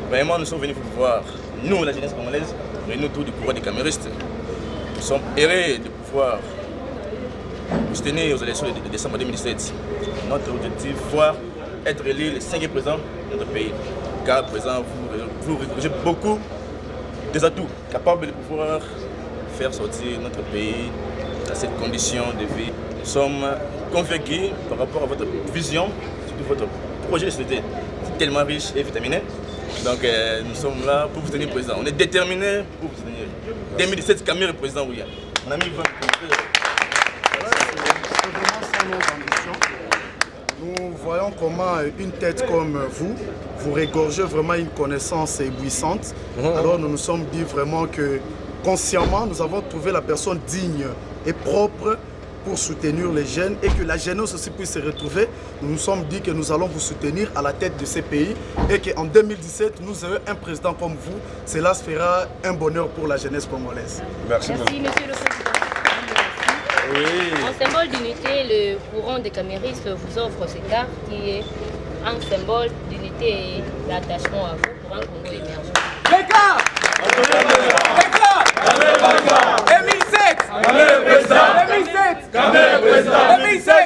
Vraiment, nous sommes venus pour pouvoir, nous, la jeunesse congolaise, réunir autour du pouvoir des caméristes. Nous sommes heureux de pouvoir nous soutenir aux élections de décembre 2017. Notre objectif, voir être élu le 5e président de notre pays. Car, président, vous représentez beaucoup des atouts capables de pouvoir faire sortir notre pays dans cette condition de vie. Nous sommes convaincus par rapport à votre vision, surtout votre projet de société. C'est tellement riche et vitaminé. Donc nous sommes là pour vous tenir président. On est déterminés pour vous tenir. 2017, Camille est président, oui. Mon ami va C'est vraiment ça nos ambitions. Nous voyons comment une tête comme vous régorgez vraiment une connaissance éblouissante. Alors nous nous sommes dit vraiment que consciemment, nous avons trouvé la personne digne et propre pour soutenir les jeunes et que la jeunesse aussi puisse se retrouver. Nous nous sommes dit que nous allons vous soutenir à la tête de ces pays et qu'en 2017, nous ayons un président comme vous. Cela fera un bonheur pour la jeunesse congolaise. Merci, monsieur le président. Oui. En symbole d'unité, le courant des caméristes vous offre cette carte qui est un symbole d'unité et d'attachement à vous pour un Congo émergent. Les gars! Les gars! 2007! 2007! 2007!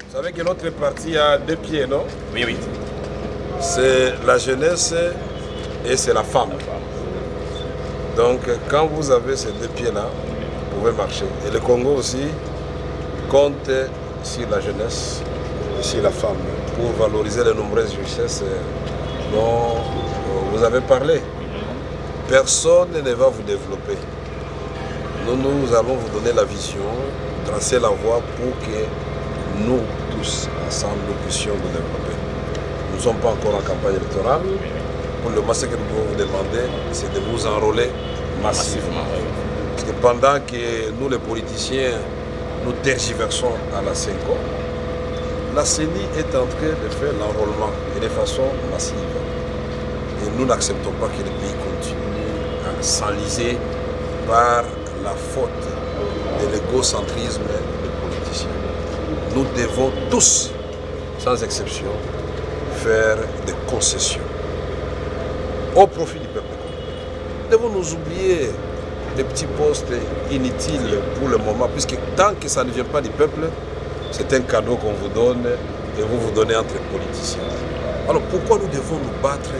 Vous savez que notre parti a deux pieds, non? Oui, oui. C'est la jeunesse et c'est la femme. Donc quand vous avez ces deux pieds-là, vous pouvez marcher. Et le Congo aussi compte sur la jeunesse et sur la femme pour valoriser les nombreuses richesses dont vous avez parlé. Personne ne va vous développer. Nous allons vous donner la vision, tracer la voie pour que nous tous, ensemble, nous puissions nous développer. Nous ne sommes pas encore en campagne électorale. Pour le moment, ce que nous pouvons vous demander, c'est de vous enrôler massivement. Parce que pendant que nous, les politiciens, nous tergiversons à la 5 ans, la CENI est en train de faire l'enrôlement et de façon massive. Et nous n'acceptons pas que le pays continue à s'enliser par la faute de l'égocentrisme des politiciens. Nous devons tous, sans exception, faire des concessions au profit du peuple. Nous devons nous oublier des petits postes inutiles pour le moment, puisque tant que ça ne vient pas du peuple, c'est un cadeau qu'on vous donne et vous vous donnez entre politiciens. Alors pourquoi nous devons nous battre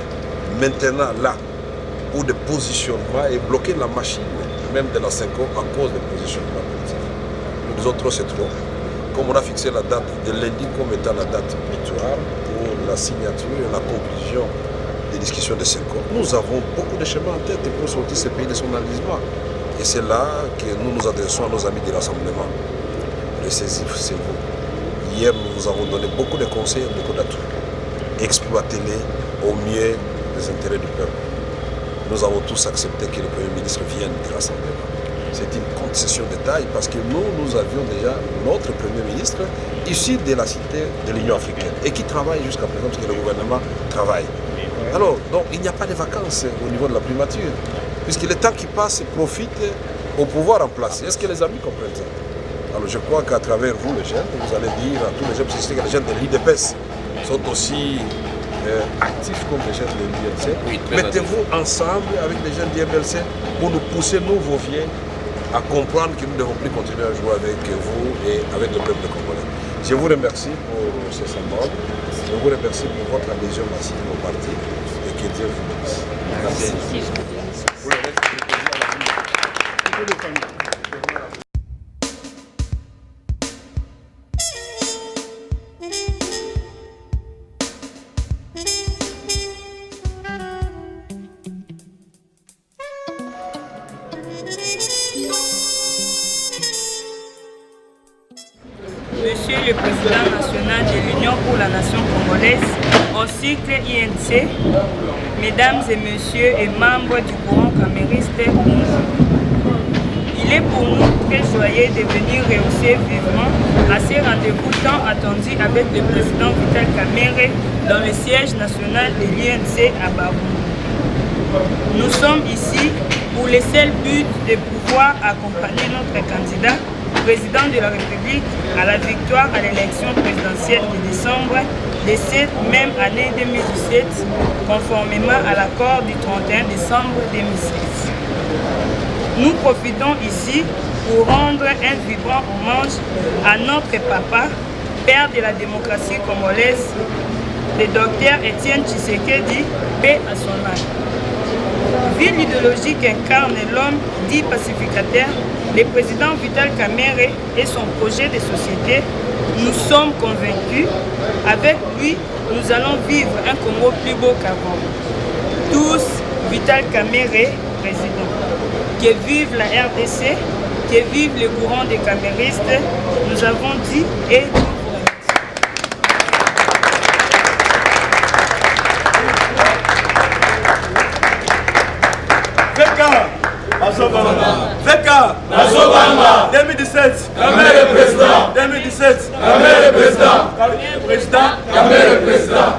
maintenant là pour des positionnements et bloquer la machine même de la 5 ans à cause des positionnements politiques? Nous disons trop, c'est trop. Comme on a fixé la date de lundi comme étant la date butoir pour la signature et la conclusion des discussions de 5 ans, nous avons beaucoup de chemins en tête pour sortir ce pays de son enlisement. Et c'est là que nous nous adressons à nos amis de Rassemblement. Ressaisissez-vous. Hier, nous vous avons donné beaucoup de conseils et beaucoup d'atouts. Exploitez-les au mieux des intérêts du peuple. Nous avons tous accepté que le Premier ministre vienne du Rassemblement. C'est une concession de taille parce que nous avions déjà notre Premier ministre issu de la cité de l'Union africaine et qui travaille jusqu'à présent parce que le gouvernement travaille. Alors, donc, il n'y a pas de vacances au niveau de la primature, puisque le temps qui passe profite au pouvoir en place. Est-ce que les amis comprennent ça? Alors, je crois qu'à travers vous, les jeunes, vous allez dire à tous les jeunes, parce que les jeunes de l'IDPS sont aussi actifs comme les jeunes de l'IMLC. Oui, mettez-vous ensemble avec les jeunes de l'IMLC pour nous pousser, nous, vos vieux, à comprendre que nous ne devons plus continuer à jouer avec vous et avec le peuple congolais. Je vous remercie pour ce symbole. Je vous remercie pour votre adhésion massive au parti et que Dieu vous bénisse. Merci. Monsieur le Président national de l'Union pour la nation congolaise, en cycle INC, Mesdames et Messieurs et membres du courant camériste, il est pour nous très joyeux de venir rehausser vivement à ces rendez-vous tant attendus avec le président Vital Kamerhe dans le siège national de l'INC à Baroum. Nous sommes ici pour le seul but de pouvoir accompagner notre candidat, président de la République, à la victoire à l'élection présidentielle de décembre de cette même année 2017, conformément à l'accord du 31 décembre 2016. Nous profitons ici pour rendre un vibrant hommage à notre papa, père de la démocratie congolaise, le docteur Étienne Tshisekedi, paix à son âme. Vu l'idéologie qu'incarne l'homme dit pacificateur, le président Vital Kamerhe et son projet de société, nous sommes convaincus, avec lui, nous allons vivre un Congo plus beau qu'avant. Tous, Vital Kamerhe, président. Que vive la RDC, que vive le courant des caméristes, nous avons dit et nous Veka 2017 Kamerhe président 2017 Kamerhe président Président Kamerhe président.